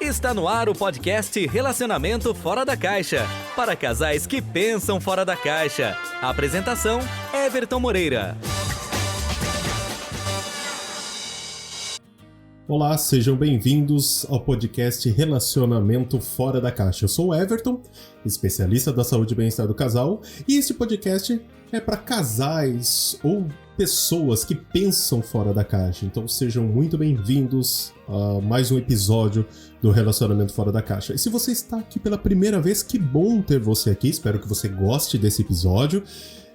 Está no ar o podcast Relacionamento Fora da Caixa, para casais que pensam fora da caixa. A apresentação, Everton Moreira. Olá, sejam bem-vindos ao podcast Relacionamento Fora da Caixa. Eu sou o Everton, especialista da saúde e bem-estar do casal, e esse podcast é para casais ou pessoas que pensam fora da caixa. Então sejam muito bem-vindos a mais um episódio do Relacionamento Fora da Caixa. E se você está aqui pela primeira vez, que bom ter você aqui. Espero que você goste desse episódio.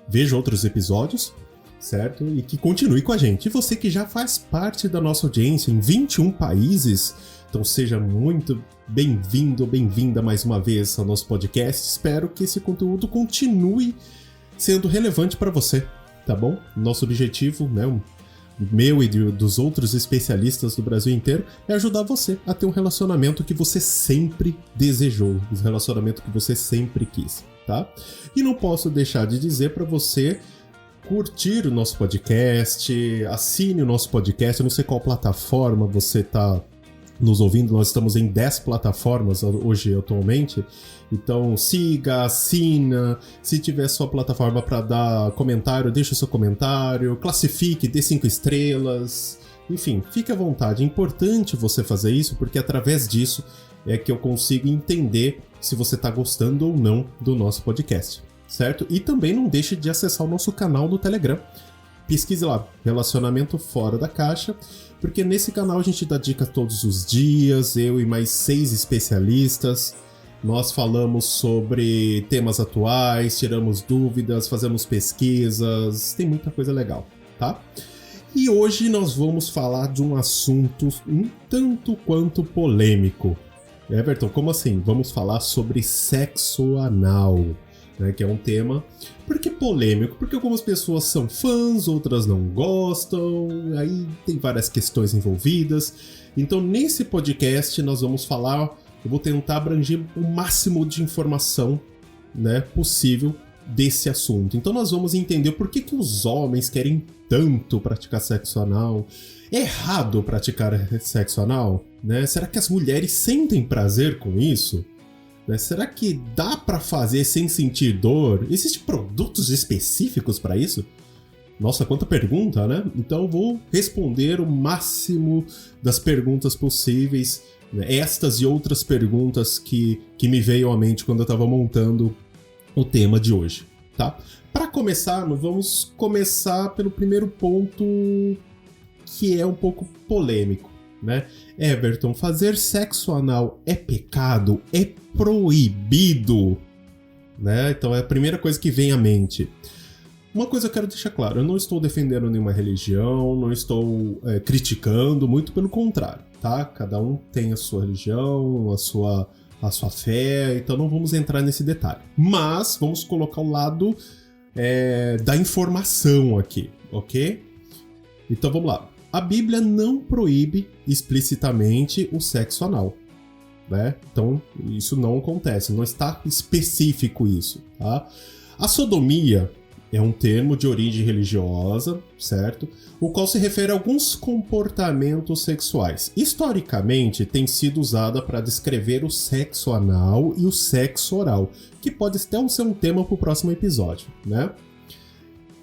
Veja outros episódios, certo? E que continue com a gente. E você que já faz parte da nossa audiência em 21 países, então seja muito bem-vindo, bem-vinda mais uma vez ao nosso podcast. Espero que esse conteúdo continue sendo relevante para você, tá bom? Nosso objetivo, né, meu e dos outros especialistas do Brasil inteiro, é ajudar você a ter um relacionamento que você sempre desejou, um relacionamento que você sempre quis, tá? E não posso deixar de dizer para você curtir o nosso podcast, assine o nosso podcast. Eu não sei qual plataforma você está nos ouvindo, nós estamos em 10 plataformas hoje atualmente, então siga, assina, se tiver sua plataforma para dar comentário, deixa o seu comentário, classifique, dê 5 estrelas, enfim, fique à vontade. É importante você fazer isso, porque através disso é que eu consigo entender se você está gostando ou não do nosso podcast, certo? E também não deixe de acessar o nosso canal no Telegram. Pesquise lá, Relacionamento Fora da Caixa, porque nesse canal a gente dá dicas todos os dias, eu e mais 6 especialistas. Nós falamos sobre temas atuais, tiramos dúvidas, fazemos pesquisas, tem muita coisa legal, tá? E hoje nós vamos falar de um assunto um tanto quanto polêmico. Everton, como assim? Vamos falar sobre sexo anal, né, que é um tema, por que polêmico? Porque algumas pessoas são fãs, outras não gostam, aí tem várias questões envolvidas. Então nesse podcast nós vamos falar, eu vou tentar abranger o máximo de informação, né, possível desse assunto. Então nós vamos entender por que os homens querem tanto praticar sexo anal. É errado praticar sexo anal, né? Será que as mulheres sentem prazer com isso? Será que dá pra fazer sem sentir dor? Existem produtos específicos pra isso? Nossa, quanta pergunta, né? Então eu vou responder o máximo das perguntas possíveis, né? Estas e outras perguntas que me veio à mente quando eu estava montando o tema de hoje, tá? Para começar, vamos começar pelo primeiro ponto, que é um pouco polêmico, né? Everton, fazer sexo anal é pecado? É proibido? Né? Então é a primeira coisa que vem à mente. Uma coisa eu quero deixar claro, eu não estou defendendo nenhuma religião, não estou criticando, muito pelo contrário, tá? Cada um tem a sua religião, a sua fé, então não vamos entrar nesse detalhe. Mas vamos colocar o lado da informação aqui, ok? Então vamos lá. A Bíblia não proíbe explicitamente o sexo anal, né? Então isso não acontece, não está específico isso, tá? A sodomia é um termo de origem religiosa, certo? O qual se refere a alguns comportamentos sexuais. Historicamente, tem sido usada para descrever o sexo anal e o sexo oral, que pode até ser um tema para o próximo episódio, né?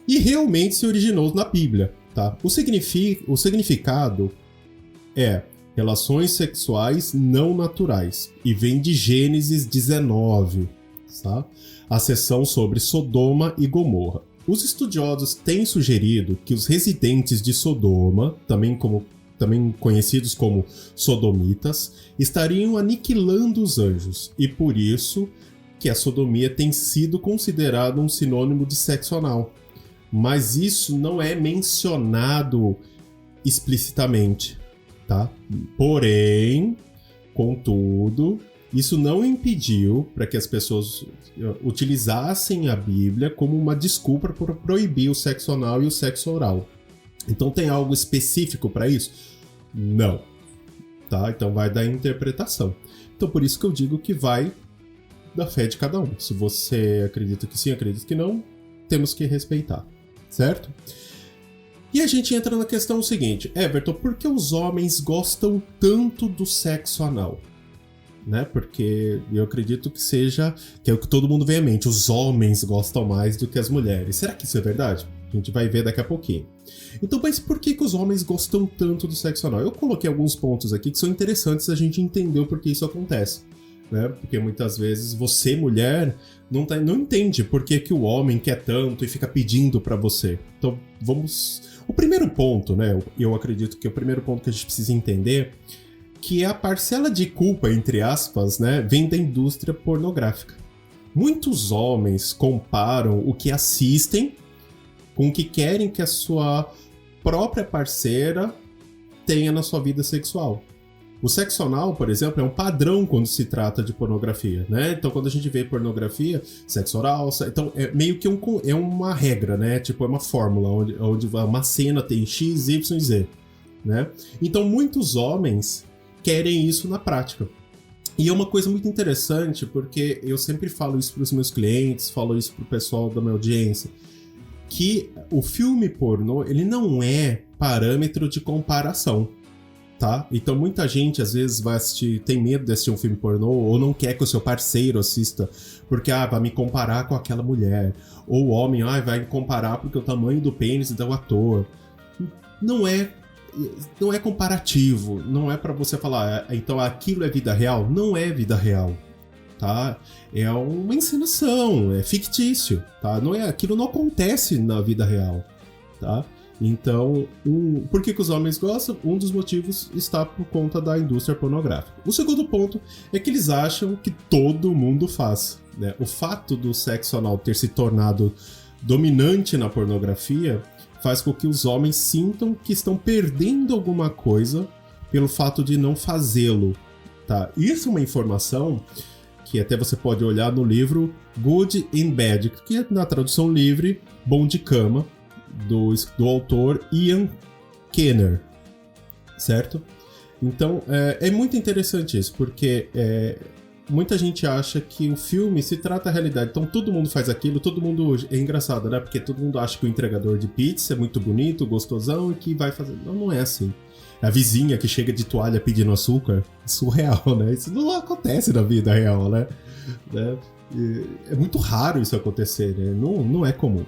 E realmente se originou na Bíblia, tá? O significado é relações sexuais não naturais e vem de Gênesis 19, tá? A seção sobre Sodoma e Gomorra. Os estudiosos têm sugerido que os residentes de Sodoma, também conhecidos como sodomitas, estariam aniquilando os anjos, e por isso que a sodomia tem sido considerada um sinônimo de sexo anal. Mas isso não é mencionado explicitamente, tá? Porém, contudo, isso não impediu para que as pessoas utilizassem a Bíblia como uma desculpa para proibir o sexo anal e o sexo oral. Então tem algo específico para isso? Não. Tá? Então vai da interpretação. Então por isso que eu digo que vai da fé de cada um. Se você acredita que sim, acredita que não, temos que respeitar. Certo? E a gente entra na questão seguinte, Everton, por que os homens gostam tanto do sexo anal? né? Porque eu acredito que é o que todo mundo vê à mente. Os homens gostam mais do que as mulheres. Será que isso é verdade? A gente vai ver daqui a pouquinho. Então, mas por que os homens gostam tanto do sexo anal? Eu coloquei alguns pontos aqui que são interessantes a gente entender o porquê isso acontece, né? Porque muitas vezes você, mulher, não entende por que o homem quer tanto e fica pedindo pra você. Então, vamos... O primeiro ponto, né? Eu acredito que o primeiro ponto que a gente precisa entender que a parcela de culpa, entre aspas, né, vem da indústria pornográfica. Muitos homens comparam o que assistem com o que querem que a sua própria parceira tenha na sua vida sexual. O sexo anal, por exemplo, é um padrão quando se trata de pornografia, né? Então, quando a gente vê pornografia, sexo oral, então é meio que é uma regra, né? Tipo, é uma fórmula onde uma cena tem X, Y e Z, né? Então, muitos homens querem isso na prática. E é uma coisa muito interessante, porque eu sempre falo isso para os meus clientes, falo isso para o pessoal da minha audiência, que o filme pornô, ele não é parâmetro de comparação, tá? Então muita gente às vezes vai assistir, tem medo de assistir um filme pornô, ou não quer que o seu parceiro assista, porque vai me comparar com aquela mulher, ou o homem vai me comparar porque o tamanho do pênis do ator. Não é comparativo, não é pra você falar, então aquilo é vida real? Não é vida real. Tá? É uma encenação, é fictício, tá? Aquilo não acontece na vida real, tá? Então, por que os homens gostam? Um dos motivos está por conta da indústria pornográfica. O segundo ponto é que eles acham que todo mundo faz, né? O fato do sexo anal ter se tornado dominante na pornografia faz com que os homens sintam que estão perdendo alguma coisa pelo fato de não fazê-lo, tá? Isso é uma informação que até você pode olhar no livro Good and Bad, que é na tradução livre, Bom de Cama, do autor Ian Kenner, certo? Então, é muito interessante isso, porque muita gente acha que o filme se trata da realidade, então todo mundo faz aquilo, todo mundo... É engraçado, né? Porque todo mundo acha que o entregador de pizza é muito bonito, gostosão e que vai fazer... Não é assim. A vizinha que chega de toalha pedindo açúcar, surreal, né? Isso não acontece na vida real, né? É muito raro isso acontecer, né? Não é comum.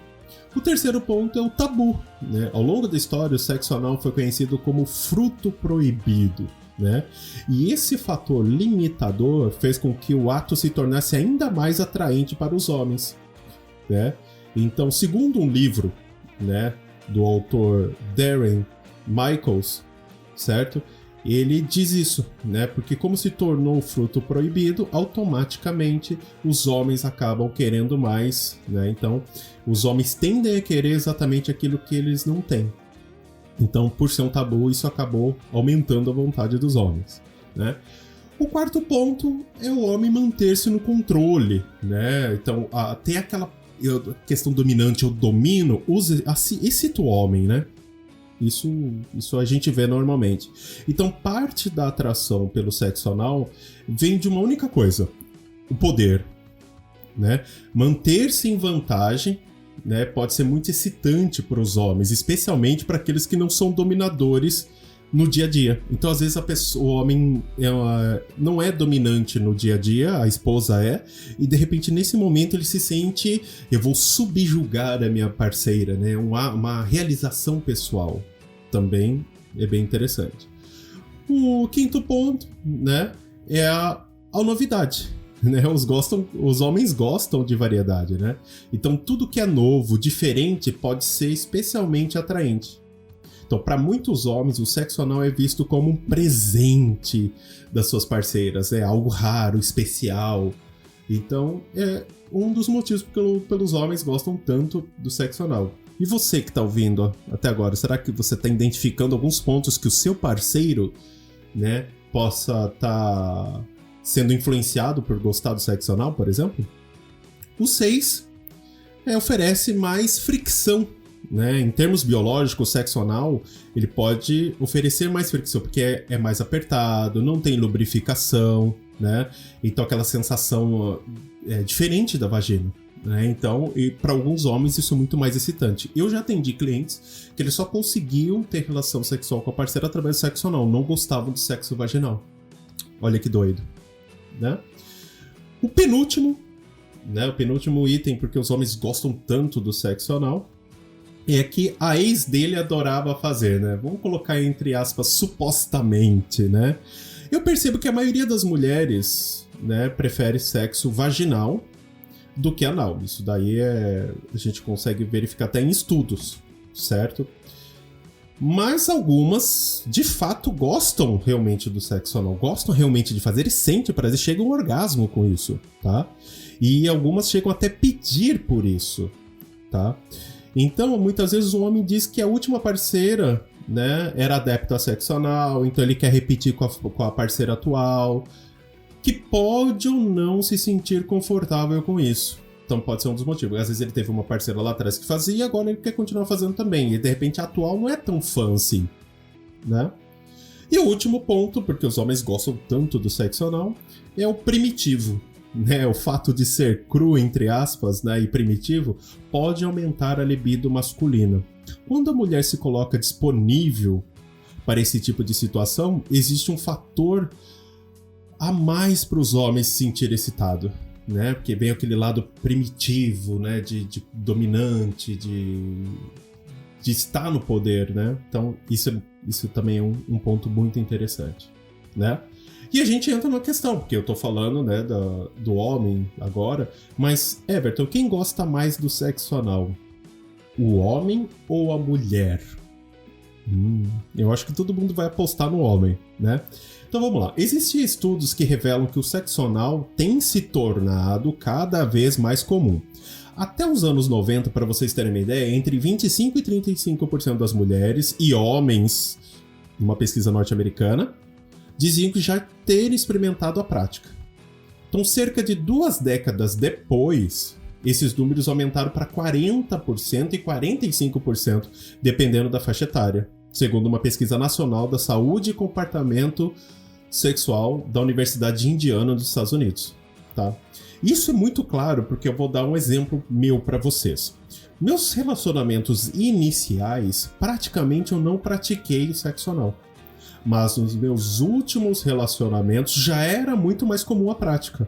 O terceiro ponto é o tabu, né? Ao longo da história, o sexo anal foi conhecido como fruto proibido, né? E esse fator limitador fez com que o ato se tornasse ainda mais atraente para os homens, né? Então, segundo um livro, né, do autor Darren Michaels, certo? Ele diz isso, né? Porque como se tornou fruto proibido, automaticamente os homens acabam querendo mais, né? Então, os homens tendem a querer exatamente aquilo que eles não têm. Então, por ser um tabu, isso acabou aumentando a vontade dos homens, né? O quarto ponto é o homem manter-se no controle, né? Então, tem aquela questão dominante, eu domino, excita o homem, né? Isso a gente vê normalmente. Então, parte da atração pelo sexo anal vem de uma única coisa: o poder, né? Manter-se em vantagem, né, pode ser muito excitante para os homens, especialmente para aqueles que não são dominadores no dia a dia. Então, às vezes, o homem não é dominante no dia a dia, a esposa é, e de repente, nesse momento, ele se sente: eu vou subjugar a minha parceira, né? Uma realização pessoal. Também é bem interessante. O quinto ponto, né, é a novidade. Né? Os homens gostam de variedade, né? Então, tudo que é novo, diferente, pode ser especialmente atraente. Então, para muitos homens, o sexo anal é visto como um presente das suas parceiras, é algo raro, especial. Então, é um dos motivos pelos homens gostam tanto do sexo anal. E você que está ouvindo até agora, será que você está identificando alguns pontos que o seu parceiro, né, possa estar sendo influenciado por gostar do sexo anal, por exemplo? O 6 oferece mais fricção, né? Em termos biológicos, o sexo anal ele pode oferecer mais fricção, porque é mais apertado, não tem lubrificação, né? Então aquela sensação é diferente da vagina, né? Então, e para alguns homens isso é muito mais excitante. Eu já atendi clientes que eles só conseguiam ter relação sexual com a parceira através do sexo anal, não gostavam do sexo vaginal. Olha que doido. né? O penúltimo item, porque os homens gostam tanto do sexo anal, é que a ex dele adorava fazer, né? Vamos colocar entre aspas, supostamente, né? Eu percebo que a maioria das mulheres, né, prefere sexo vaginal do que anal. Isso daí a gente consegue verificar até em estudos, certo? Mas algumas, de fato, gostam realmente do sexo anal, gostam realmente de fazer e sentem prazer, chegam ao orgasmo com isso, tá? E algumas chegam até pedir por isso, tá? Então, muitas vezes o homem diz que a última parceira, né, era adepta a sexo anal, então ele quer repetir com a parceira atual, que pode ou não se sentir confortável com isso. Então pode ser um dos motivos. Às vezes ele teve uma parceira lá atrás que fazia e agora ele quer continuar fazendo também. E de repente a atual não é tão fã assim, né? E o último ponto, porque os homens gostam tanto do sexo anal, é o primitivo, né? O fato de ser cru, entre aspas, né, e primitivo, pode aumentar a libido masculina. Quando a mulher se coloca disponível para esse tipo de situação, existe um fator a mais para os homens se sentir excitado, né? Porque vem aquele lado primitivo, né? De dominante, de estar no poder, né? Então isso também é um ponto muito interessante, né? E a gente entra numa questão, porque eu tô falando, né, do homem agora, mas, Everton, quem gosta mais do sexo anal? O homem ou a mulher? Eu acho que todo mundo vai apostar no homem, né? Então vamos lá. Existem estudos que revelam que o sexo anal tem se tornado cada vez mais comum. Até os anos 90, para vocês terem uma ideia, entre 25% e 35% das mulheres e homens, numa pesquisa norte-americana, diziam que já terem experimentado a prática. Então, cerca de 2 décadas depois, esses números aumentaram para 40% e 45%, dependendo da faixa etária, segundo uma pesquisa nacional da saúde e comportamento sexual da Universidade de Indiana dos Estados Unidos, tá? Isso é muito claro porque eu vou dar um exemplo meu para vocês. Meus relacionamentos iniciais, praticamente eu não pratiquei o sexo anal. Mas nos meus últimos relacionamentos já era muito mais comum a prática.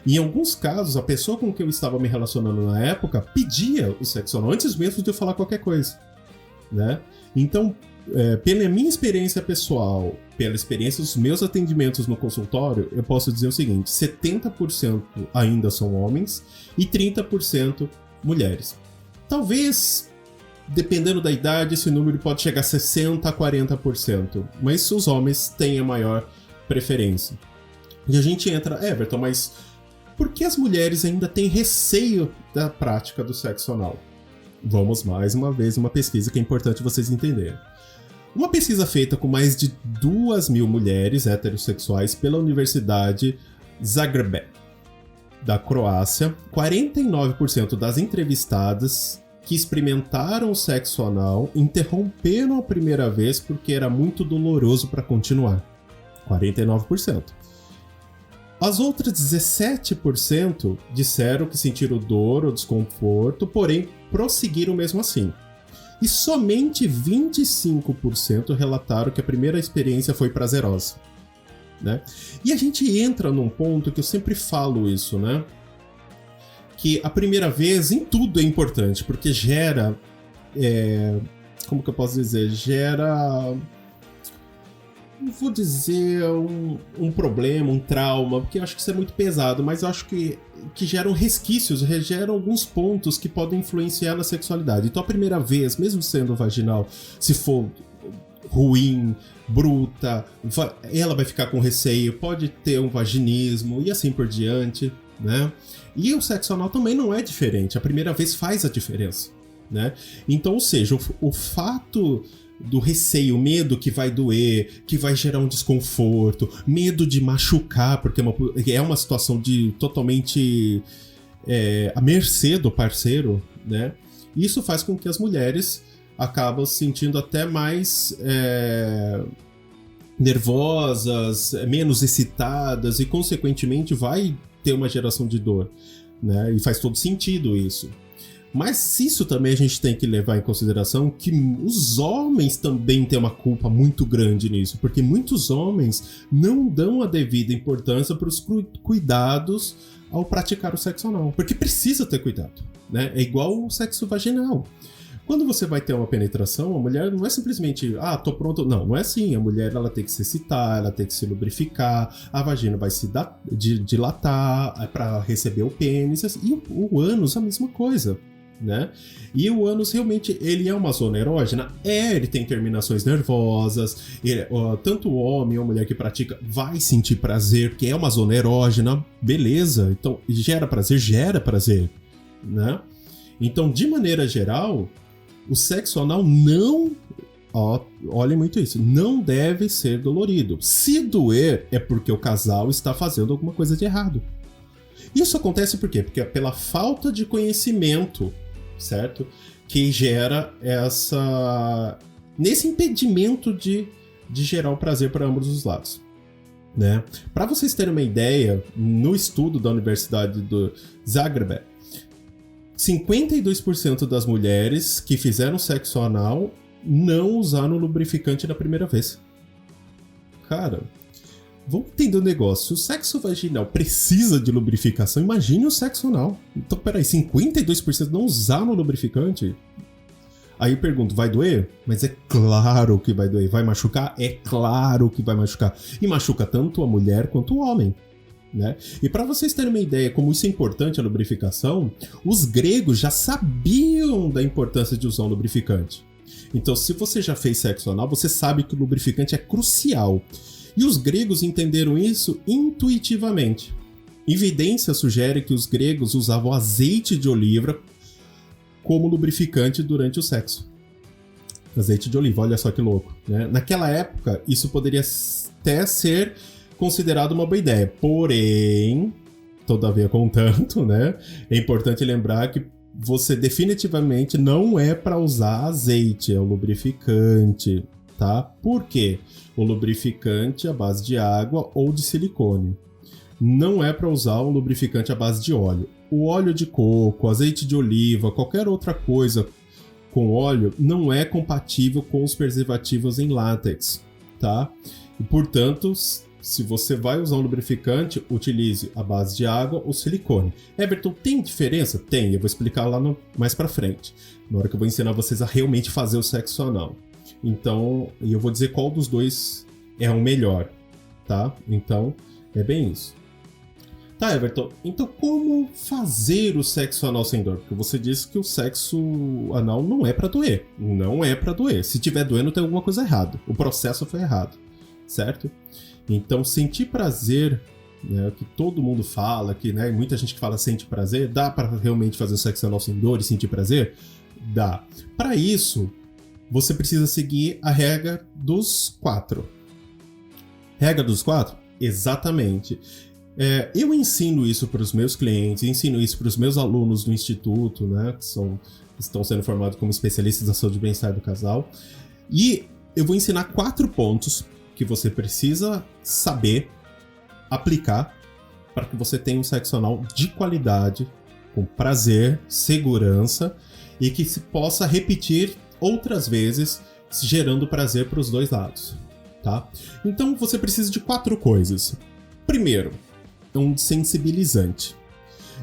E em alguns casos, a pessoa com quem eu estava me relacionando na época pedia o sexo anal antes mesmo de eu falar qualquer coisa, né? Então, pela minha experiência pessoal, pela experiência dos meus atendimentos no consultório, eu posso dizer o seguinte: 70% ainda são homens e 30% mulheres. Talvez, dependendo da idade, esse número pode chegar a 60% a 40%, mas os homens têm a maior preferência. E a gente entra, Everton, mas por que as mulheres ainda têm receio da prática do sexo anal? Vamos mais uma vez uma pesquisa que é importante vocês entenderem. Uma pesquisa feita com mais de 2.000 mulheres heterossexuais pela Universidade Zagreb, da Croácia, 49% das entrevistadas que experimentaram o sexo anal interromperam a primeira vez porque era muito doloroso para continuar. 49%. As outras 17% disseram que sentiram dor ou desconforto, porém prosseguiram mesmo assim. E somente 25% relataram que a primeira experiência foi prazerosa, né? E a gente entra num ponto que eu sempre falo isso, né? Que a primeira vez em tudo é importante, porque gera... como que eu posso dizer? Gera... não vou dizer um problema, um trauma, porque eu acho que isso é muito pesado, mas eu acho que geram resquícios, geram alguns pontos que podem influenciar na sexualidade. Então a primeira vez, mesmo sendo vaginal, se for ruim, bruta, ela vai ficar com receio, pode ter um vaginismo e assim por diante, né? E o sexo anal também não é diferente, a primeira vez faz a diferença, né? Então, ou seja, o fato do receio, medo que vai doer, que vai gerar um desconforto, medo de machucar, porque é uma situação de totalmente à mercê do parceiro, né? Isso faz com que as mulheres acabam se sentindo até mais nervosas, menos excitadas e, consequentemente, vai ter uma geração de dor, né? E faz todo sentido isso. Mas isso também a gente tem que levar em consideração que os homens também têm uma culpa muito grande nisso, porque muitos homens não dão a devida importância para os cuidados ao praticar o sexo anal, porque precisa ter cuidado, né? É igual o sexo vaginal. Quando você vai ter uma penetração, a mulher não é simplesmente, tô pronto. Não é assim. A mulher ela tem que se excitar, ela tem que se lubrificar, a vagina vai se dilatar para receber o pênis, e o ânus a mesma coisa, né? E o ânus realmente, ele é uma zona erógena? Ele tem terminações nervosas, tanto o homem ou a mulher que pratica vai sentir prazer, porque é uma zona erógena, beleza, então gera prazer, né? Então, de maneira geral, o sexo anal não, olhem muito isso, não deve ser dolorido. Se doer, é porque o casal está fazendo alguma coisa de errado. Isso acontece por quê? Porque é pela falta de conhecimento, certo? Que gera nesse impedimento de gerar o prazer para ambos os lados, né? Para vocês terem uma ideia, no estudo da Universidade do Zagreb, 52% das mulheres que fizeram sexo anal não usaram lubrificante na primeira vez. Cara, vamos entender o negócio. Se o sexo vaginal precisa de lubrificação, imagine o sexo anal. Então, peraí, 52% não usaram lubrificante? Aí eu pergunto, vai doer? Mas é claro que vai doer. Vai machucar? É claro que vai machucar. E machuca tanto a mulher quanto o homem, né? E para vocês terem uma ideia como isso é importante, a lubrificação, os gregos já sabiam da importância de usar um lubrificante. Então, se você já fez sexo anal, você sabe que o lubrificante é crucial. E os gregos entenderam isso intuitivamente. Evidência sugere que os gregos usavam azeite de oliva como lubrificante durante o sexo. Azeite de oliva, olha só que louco, né? Naquela época, isso poderia até ser considerado uma boa ideia. Porém, todavia contanto, né? É importante lembrar que você definitivamente não é para usar azeite, é o lubrificante, tá? Por quê? O lubrificante à base de água ou de silicone. Não é para usar o lubrificante à base de óleo. O óleo de coco, azeite de oliva, qualquer outra coisa com óleo não é compatível com os preservativos em látex, tá? E, portanto, se você vai usar um lubrificante, utilize a base de água ou silicone. Everton, tem diferença? Tem, eu vou explicar lá mais pra frente, na hora que eu vou ensinar vocês a realmente fazer o sexo anal. Então, eu vou dizer qual dos dois é o melhor, tá? Então, é bem isso. Tá, Everton, então como fazer o sexo anal sem dor? Porque você disse que o sexo anal não é pra doer. Não é pra doer. Se tiver doendo, tem alguma coisa errada. O processo foi errado, certo? Então, sentir prazer, né, que todo mundo fala, que, né, muita gente que fala sente prazer, dá para realmente fazer o sexo anal sem dor e sentir prazer? Dá. Para isso, você precisa seguir a regra dos 4. Regra dos 4? Exatamente. Eu ensino isso para os meus clientes, ensino isso para os meus alunos do instituto, né, que estão sendo formados como especialistas da saúde e bem-estar do casal. E eu vou ensinar 4 pontos que você precisa saber aplicar para que você tenha um sexo anal de qualidade, com prazer, segurança e que se possa repetir outras vezes, gerando prazer para os dois lados, tá? Então você precisa de 4 coisas. Primeiro, um desensibilizante.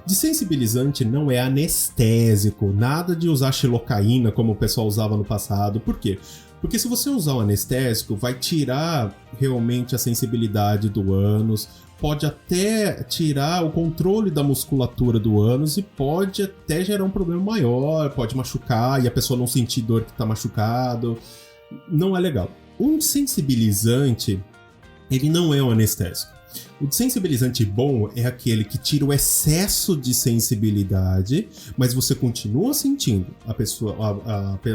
Desensibilizante não é anestésico, nada de usar xilocaína como o pessoal usava no passado. Por quê? Porque se você usar um anestésico, vai tirar realmente a sensibilidade do ânus, pode até tirar o controle da musculatura do ânus e pode até gerar um problema maior, pode machucar e a pessoa não sentir dor que está machucado. Não é legal. Um desensibilizante, ele não é um anestésico. O desensibilizante bom é aquele que tira o excesso de sensibilidade, mas você continua sentindo. A pessoa,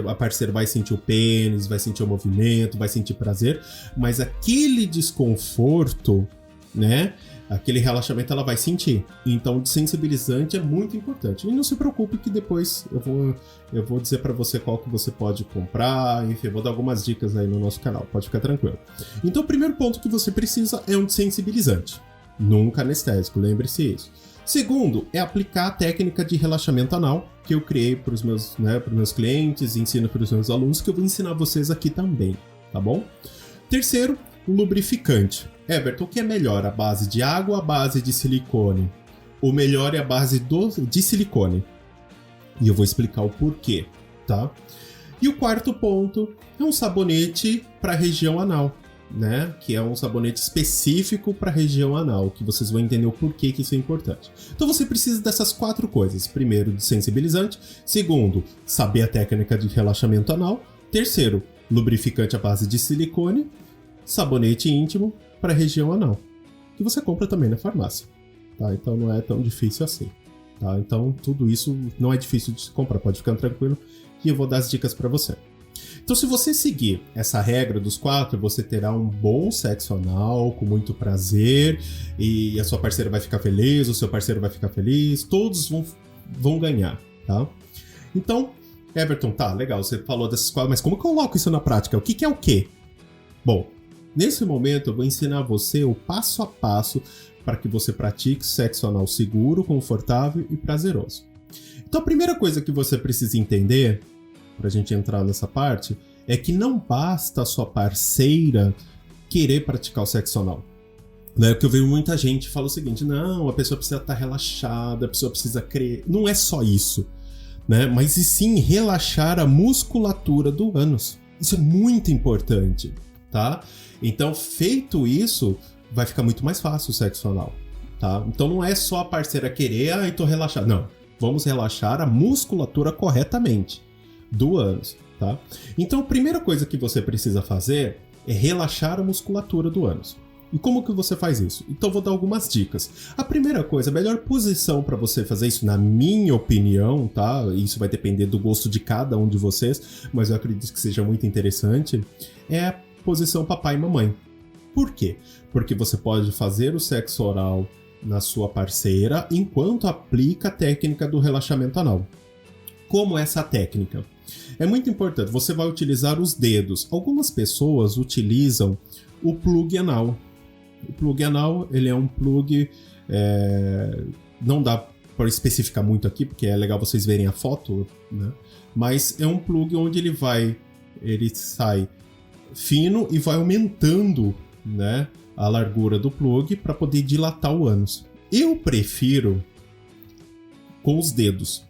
a parceira vai sentir o pênis, vai sentir o movimento, vai sentir prazer, mas aquele desconforto, né? Aquele relaxamento ela vai sentir. Então o desensibilizante é muito importante. E não se preocupe que depois eu vou dizer para você qual que você pode comprar. Enfim, eu vou dar algumas dicas aí no nosso canal. Pode ficar tranquilo. Então o primeiro ponto que você precisa é um desensibilizante. Nunca anestésico, lembre-se isso. Segundo, é aplicar a técnica de relaxamento anal, que eu criei para os meus clientes, ensino para os meus alunos, que eu vou ensinar vocês aqui também, tá bom? Terceiro, lubrificante. Everton, o que é melhor, a base de água ou a base de silicone? O melhor é a base de silicone. E eu vou explicar o porquê, tá? E o quarto ponto é um sabonete para a região anal, né? Que é um sabonete específico para a região anal, que vocês vão entender o porquê que isso é importante. Então você precisa dessas 4 coisas. Primeiro, de sensibilizante. Segundo, saber a técnica de relaxamento anal. Terceiro, lubrificante à base de silicone. Sabonete íntimo para a região anal, que você compra também na farmácia, tá? Então não é tão difícil assim, tá? Então tudo isso não é difícil de se comprar, pode ficar tranquilo que eu vou dar as dicas para você. Então se você seguir essa regra dos 4, você terá um bom sexo anal com muito prazer e a sua parceira vai ficar feliz, o seu parceiro vai ficar feliz, todos vão ganhar, tá? Então, Everton, tá, legal, você falou dessas 4, mas como que eu coloco isso na prática? O que é o quê? Bom, nesse momento eu vou ensinar você o passo a passo para que você pratique sexo anal seguro, confortável e prazeroso. Então a primeira coisa que você precisa entender, para a gente entrar nessa parte, é que não basta a sua parceira querer praticar o sexo anal. Né? Porque eu vejo muita gente falar o seguinte, não, a pessoa precisa estar relaxada, a pessoa precisa crer. Não é só isso, né? Mas e sim relaxar a musculatura do ânus. Isso é muito importante, tá? Então, feito isso, vai ficar muito mais fácil o sexo anal, tá? Então não é só a parceira querer, tô relaxado. Não, vamos relaxar a musculatura corretamente do ânus, tá? Então a primeira coisa que você precisa fazer é relaxar a musculatura do ânus. E como que você faz isso? Então eu vou dar algumas dicas. A primeira coisa, a melhor posição para você fazer isso, na minha opinião, tá? Isso vai depender do gosto de cada um de vocês, mas eu acredito que seja muito interessante, é a posição papai e mamãe. Por quê? Porque você pode fazer o sexo oral na sua parceira enquanto aplica a técnica do relaxamento anal. Como é essa técnica? É muito importante, você vai utilizar os dedos. Algumas pessoas utilizam o plug anal. O plug anal, ele é um plug, não dá para especificar muito aqui, porque é legal vocês verem a foto, né? Mas é um plug onde ele sai fino e vai aumentando, né, a largura do plug para poder dilatar o ânus. Eu prefiro com os dedos,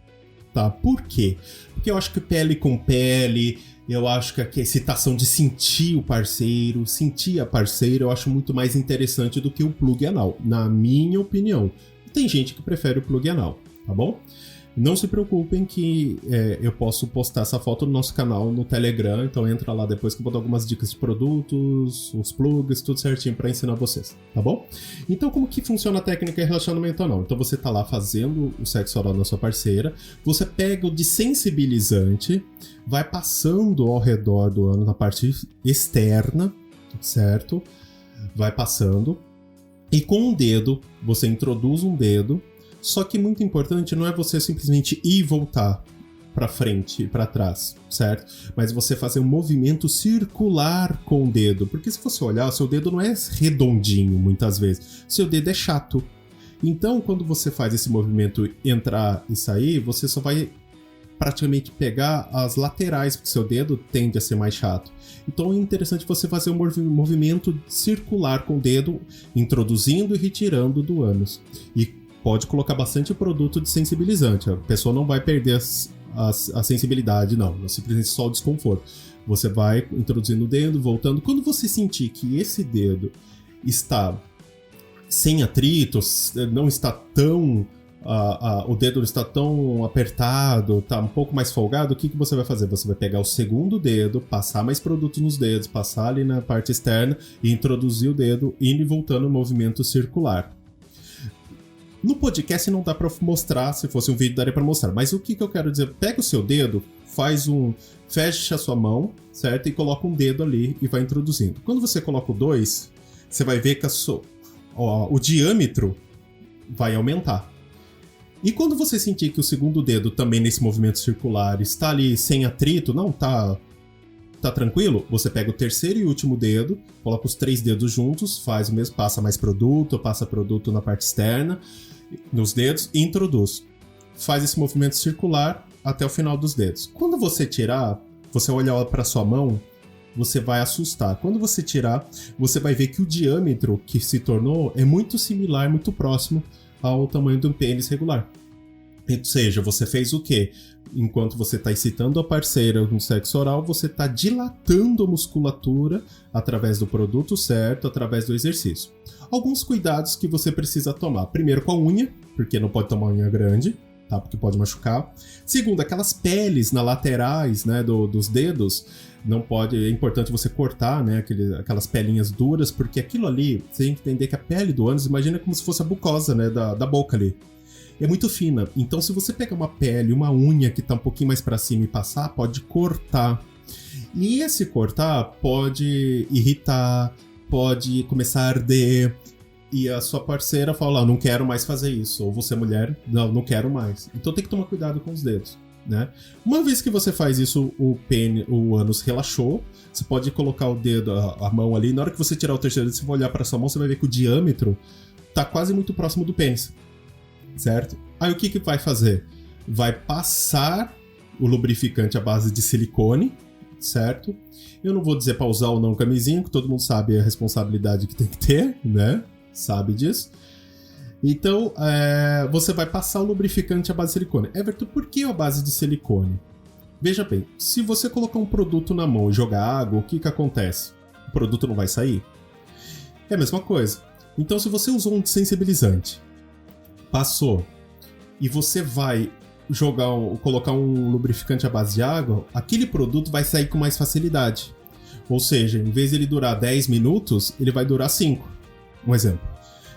tá? Por quê? Porque eu acho que pele com pele, eu acho que a excitação de sentir o parceiro, sentir a parceira, eu acho muito mais interessante do que o plug anal, na minha opinião. Tem gente que prefere o plug anal, tá bom? Não se preocupem que eu posso postar essa foto no nosso canal no Telegram, então entra lá depois que eu vou dar algumas dicas de produtos, os plugs, tudo certinho para ensinar vocês, tá bom? Então como que funciona a técnica de relaxamento anal? Então você tá lá fazendo o sexo oral na sua parceira, você pega o desensibilizante, vai passando ao redor do ânus na parte externa, certo? Vai passando, e com um dedo, você introduz um dedo. Só que muito importante não é você simplesmente ir e voltar para frente e para trás, certo? Mas você fazer um movimento circular com o dedo. Porque se você olhar, seu dedo não é redondinho muitas vezes. Seu dedo é chato. Então, quando você faz esse movimento entrar e sair, você só vai praticamente pegar as laterais, porque seu dedo tende a ser mais chato. Então é interessante você fazer um movimento circular com o dedo, introduzindo e retirando do ânus. E pode colocar bastante produto de sensibilizante. A pessoa não vai perder a sensibilidade, não. É simplesmente só o desconforto. Você vai introduzindo o dedo, voltando. Quando você sentir que esse dedo está sem atrito, não está tão... o dedo não está tão apertado, está um pouco mais folgado, o que você vai fazer? Você vai pegar o segundo dedo, passar mais produto nos dedos, passar ali na parte externa e introduzir o dedo, indo e voltando no movimento circular. No podcast não dá pra mostrar, se fosse um vídeo daria pra mostrar, mas o que eu quero dizer? Pega o seu dedo, fecha a sua mão, certo? E coloca um dedo ali e vai introduzindo. Quando você coloca o 2, você vai ver que o diâmetro vai aumentar. E quando você sentir que o segundo dedo também nesse movimento circular está ali sem atrito, não tá tranquilo, você pega o terceiro e último dedo, coloca os 3 dedos juntos, faz o mesmo, passa mais produto, passa produto na parte externa nos dedos e introduz. Faz esse movimento circular até o final dos dedos. Quando você tirar, você olhar para sua mão, você vai assustar. Quando você tirar, você vai ver que o diâmetro que se tornou é muito similar, muito próximo ao tamanho de um pênis regular. Ou seja, você fez o quê? Enquanto você está excitando a parceira no sexo oral, você está dilatando a musculatura através do produto certo, através do exercício. Alguns cuidados que você precisa tomar. Primeiro com a unha, porque não pode tomar unha grande, tá? Porque pode machucar. Segundo, aquelas peles nas laterais, né, dos dedos, não pode, é importante você cortar, né, aquelas pelinhas duras, porque aquilo ali, você tem que entender que a pele do ânus, imagina como se fosse a mucosa, né, da boca ali. É muito fina, então se você pegar uma pele, uma unha que tá um pouquinho mais pra cima e passar, pode cortar. E esse cortar pode irritar, pode começar a arder, e a sua parceira fala, não quero mais fazer isso, ou você mulher, não quero mais. Então tem que tomar cuidado com os dedos, né? Uma vez que você faz isso, o ânus relaxou, você pode colocar o dedo, a mão ali, na hora que você tirar o terceiro dedo, você vai olhar pra sua mão, você vai ver que o diâmetro tá quase muito próximo do pênis. Certo? Aí o que vai fazer? Vai passar o lubrificante à base de silicone, certo? Eu não vou dizer para usar ou não camisinha, que todo mundo sabe a responsabilidade que tem que ter, né? Sabe disso. Então, você vai passar o lubrificante à base de silicone. Everton, por que a base de silicone? Veja bem, se você colocar um produto na mão e jogar água, o que acontece? O produto não vai sair? É a mesma coisa. Então, se você usou um sensibilizante, passou, e você vai colocar um lubrificante à base de água, aquele produto vai sair com mais facilidade. Ou seja, em vez de ele durar 10 minutos, ele vai durar 5. Um exemplo.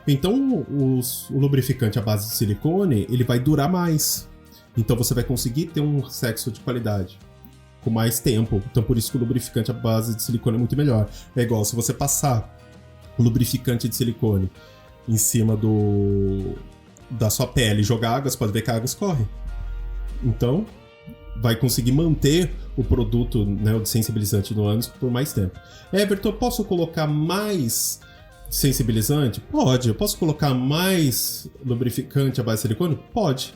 Então, o lubrificante à base de silicone, ele vai durar mais. Então, você vai conseguir ter um sexo de qualidade com mais tempo. Então, por isso que o lubrificante à base de silicone é muito melhor. É igual se você passar o lubrificante de silicone em cima da sua pele e jogar água, você pode ver que a água escorre. Então, vai conseguir manter o produto, né, o sensibilizante no ânus por mais tempo. Everton, eu posso colocar mais sensibilizante? Pode. Eu posso colocar mais lubrificante à base de silicone? Pode.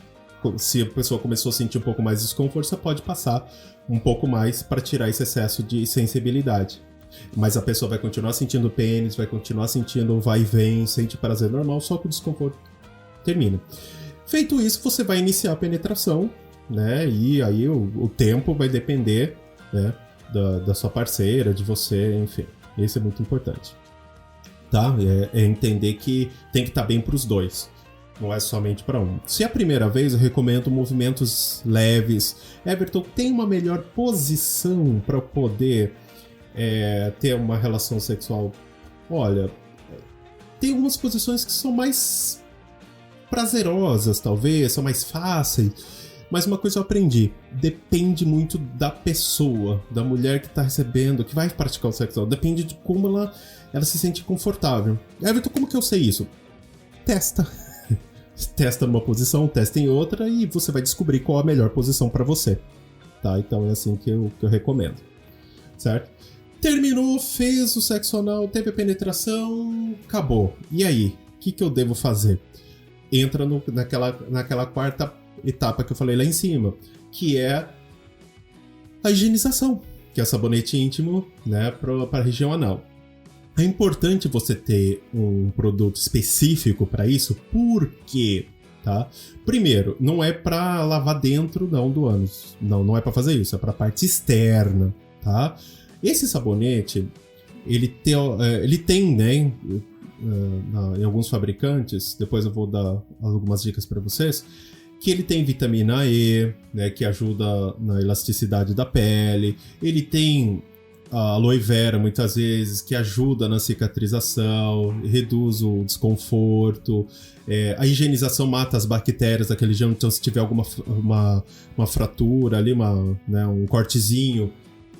Se a pessoa começou a sentir um pouco mais de desconforto, você pode passar um pouco mais para tirar esse excesso de sensibilidade. Mas a pessoa vai continuar sentindo pênis, vai continuar sentindo vai e vem, sente prazer normal, só que o desconforto termina. Feito isso, você vai iniciar a penetração, né? E aí o tempo vai depender, né, da sua parceira, de você, enfim. Isso é muito importante. Tá? É entender que tem que estar bem para os dois. Não é somente para um. Se é a primeira vez, eu recomendo movimentos leves. Everton, tem uma melhor posição para poder ter uma relação sexual? Olha, tem algumas posições que são mais prazerosas, talvez, são mais fáceis, mas uma coisa eu aprendi, depende muito da pessoa, da mulher que tá recebendo, que vai praticar o sexo, depende de como ela se sente confortável. Everton, como que eu sei isso? Testa. Testa numa posição, testa em outra e você vai descobrir qual a melhor posição para você, tá? Então é assim que eu recomendo, certo? Terminou, fez o sexo anal, teve a penetração, acabou. E aí? O que eu devo fazer? Entra naquela quarta etapa que eu falei lá em cima, que é a higienização, que é sabonete íntimo, né, para a região anal. É importante você ter um produto específico para isso, porque, tá? Primeiro, não é para lavar dentro do ânus, não é para fazer isso, é para a parte externa, tá? Esse sabonete, ele tem, né, em alguns fabricantes, depois eu vou dar algumas dicas para vocês, que ele tem vitamina E, né, que ajuda na elasticidade da pele, ele tem a aloe vera, muitas vezes, que ajuda na cicatrização, reduz o desconforto, a higienização mata as bactérias daquele gênero, então se tiver alguma uma fratura ali, um cortezinho,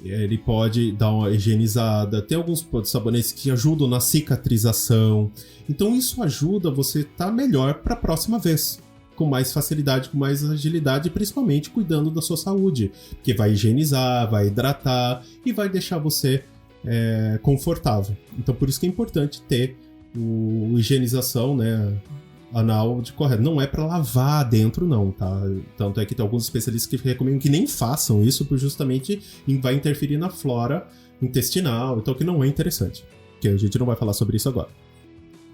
ele pode dar uma higienizada. Tem alguns sabonetes que ajudam na cicatrização. Então isso ajuda você estar melhor para a próxima vez. Com mais facilidade, com mais agilidade, principalmente cuidando da sua saúde. Porque vai higienizar, vai hidratar e vai deixar você confortável. Então por isso que é importante ter higienização, né, anal de correto. Não é pra lavar dentro, não, tá? Tanto é que tem alguns especialistas que recomendam que nem façam isso, porque justamente vai interferir na flora intestinal, então que não é interessante. Que a gente não vai falar sobre isso agora,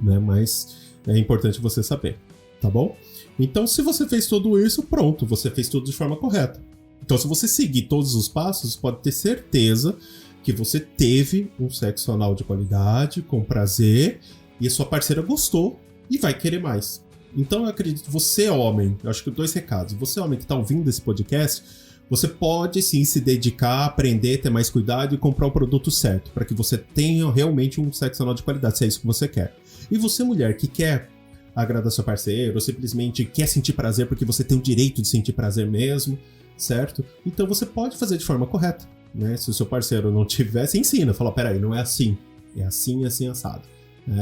né? Mas é importante você saber, tá bom? Então, se você fez tudo isso, pronto, você fez tudo de forma correta. Então, se você seguir todos os passos, pode ter certeza que você teve um sexo anal de qualidade, com prazer, e a sua parceira gostou e vai querer mais. Então, eu acredito, você homem, eu acho que 2 recados. Você homem que está ouvindo esse podcast, você pode sim se dedicar, aprender, ter mais cuidado e comprar o produto certo, para que você tenha realmente um sexo anal de qualidade, se é isso que você quer. E você, mulher, que quer agradar seu parceiro, ou simplesmente quer sentir prazer porque você tem o direito de sentir prazer mesmo, certo? Então você pode fazer de forma correta, né? Se o seu parceiro não tiver, você ensina, fala, peraí, não é assim, é assim, assim, assado.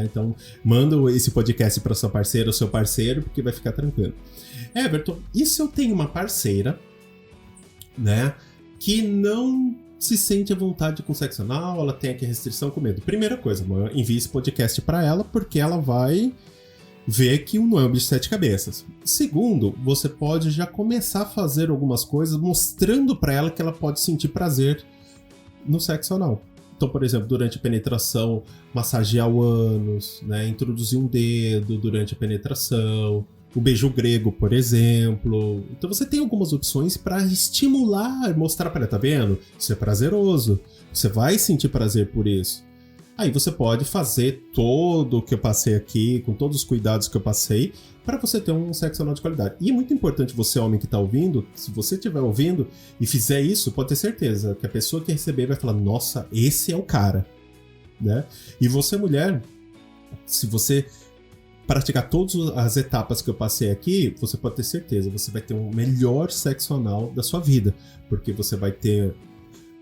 Então, manda esse podcast para sua parceira ou seu parceiro, porque vai ficar tranquilo. Everton, e se eu tenho uma parceira, né, que não se sente à vontade com sexo anal, ela tem aqui restrição com medo? Primeira coisa, envie esse podcast para ela, porque ela vai ver que não é um bicho de 7 cabeças. Segundo, você pode já começar a fazer algumas coisas mostrando para ela que ela pode sentir prazer no sexo anal. Então, por exemplo, durante a penetração, massagear o ânus, né? Introduzir um dedo durante a penetração, o beijo grego, por exemplo. Então você tem algumas opções para estimular, mostrar para ela, tá vendo? Isso é prazeroso, você vai sentir prazer por isso. Aí você pode fazer todo o que eu passei aqui, com todos os cuidados que eu passei, para você ter um sexo anal de qualidade. E é muito importante você, homem que está ouvindo, se você estiver ouvindo e fizer isso, pode ter certeza que a pessoa que receber vai falar, nossa, esse é o cara, né? E você, mulher, se você praticar todas as etapas que eu passei aqui, você pode ter certeza, você vai ter um melhor sexo anal da sua vida, porque você vai ter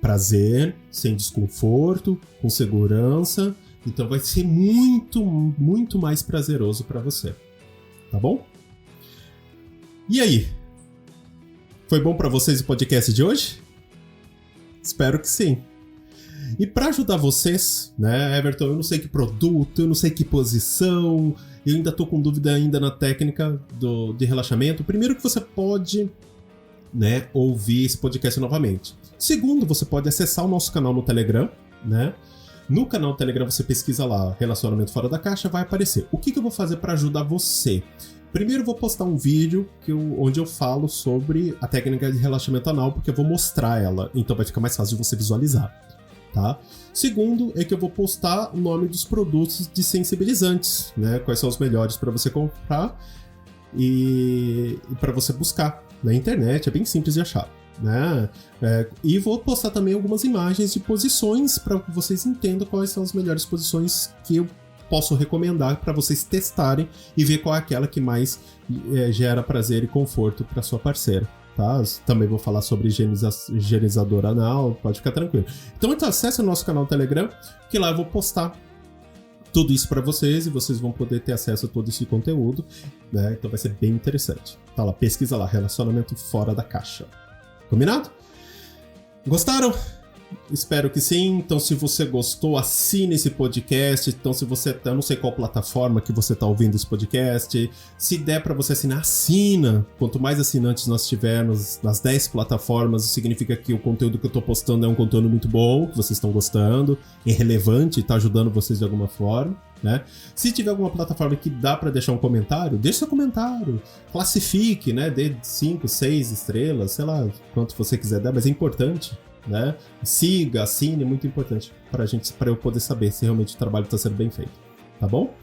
prazer, sem desconforto, com segurança, então vai ser muito, muito mais prazeroso para você, tá bom? E aí? Foi bom para vocês o podcast de hoje? Espero que sim. E para ajudar vocês, né, Everton, eu não sei que produto, eu não sei que posição, eu ainda tô com dúvida ainda na técnica de relaxamento. Primeiro que você pode, né, ouvir esse podcast novamente. Segundo, você pode acessar o nosso canal no Telegram, né? No canal do Telegram você pesquisa lá, Relacionamento Fora da Caixa, vai aparecer. O que eu vou fazer para ajudar você? Primeiro eu vou postar um vídeo onde eu falo sobre a técnica de relaxamento anal, porque eu vou mostrar ela, então vai ficar mais fácil de você visualizar, tá? Segundo é que eu vou postar o nome dos produtos de sensibilizantes, né? Quais são os melhores para você comprar e para você buscar na internet, é bem simples de achar, né? E vou postar também algumas imagens de posições para que vocês entendam quais são as melhores posições que eu posso recomendar para vocês testarem e ver qual é aquela que mais gera prazer e conforto para sua parceira, tá? Também vou falar sobre higienizador anal, pode ficar tranquilo. Então acesse o nosso canal Telegram, que lá eu vou postar tudo isso para vocês e vocês vão poder ter acesso a todo esse conteúdo, né? Então vai ser bem interessante. Tá lá, pesquisa lá, Relacionamento Fora da Caixa. Combinado? Gostaram? Espero que sim. Então, se você gostou, assine esse podcast. Então, se você... Eu não sei qual plataforma que você está ouvindo esse podcast. Se der para você assinar, assina. Quanto mais assinantes nós tivermos nas 10 plataformas, significa que o conteúdo que eu estou postando é um conteúdo muito bom, que vocês estão gostando, é relevante e está ajudando vocês de alguma forma, né? Se tiver alguma plataforma que dá para deixar um comentário, deixe seu comentário. Classifique, né? Dê 5, 6 estrelas, sei lá, quanto você quiser dar, mas é importante, né? Siga, assine, é muito importante para eu poder saber se realmente o trabalho está sendo bem feito, tá bom?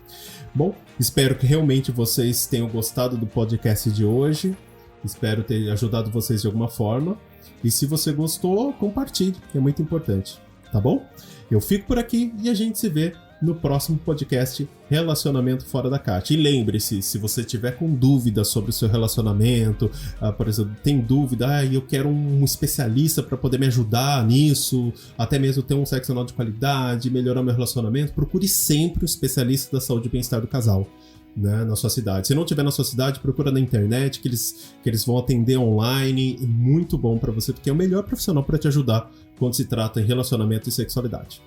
Bom, espero que realmente vocês tenham gostado do podcast de hoje, espero ter ajudado vocês de alguma forma, e se você gostou, compartilhe, é muito importante, tá bom? Eu fico por aqui e a gente se vê no próximo podcast Relacionamento Fora da Caixa. E lembre-se, se você tiver com dúvida sobre o seu relacionamento, por exemplo, tem dúvida, eu quero um especialista para poder me ajudar nisso, até mesmo ter um sexo anal de qualidade, melhorar meu relacionamento, procure sempre um especialista da saúde e bem-estar do casal, né, na sua cidade. Se não tiver na sua cidade, procura na internet, que eles vão atender online, é muito bom para você, porque é o melhor profissional para te ajudar quando se trata em relacionamento e sexualidade.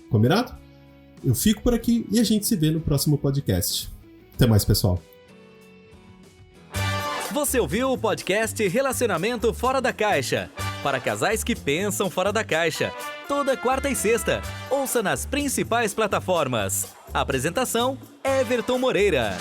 Combinado? Eu fico por aqui e a gente se vê no próximo podcast. Até mais, pessoal. Você ouviu o podcast Relacionamento Fora da Caixa, para casais que pensam fora da caixa. Toda quarta e sexta. Ouça nas principais plataformas. Apresentação: Everton Moreira.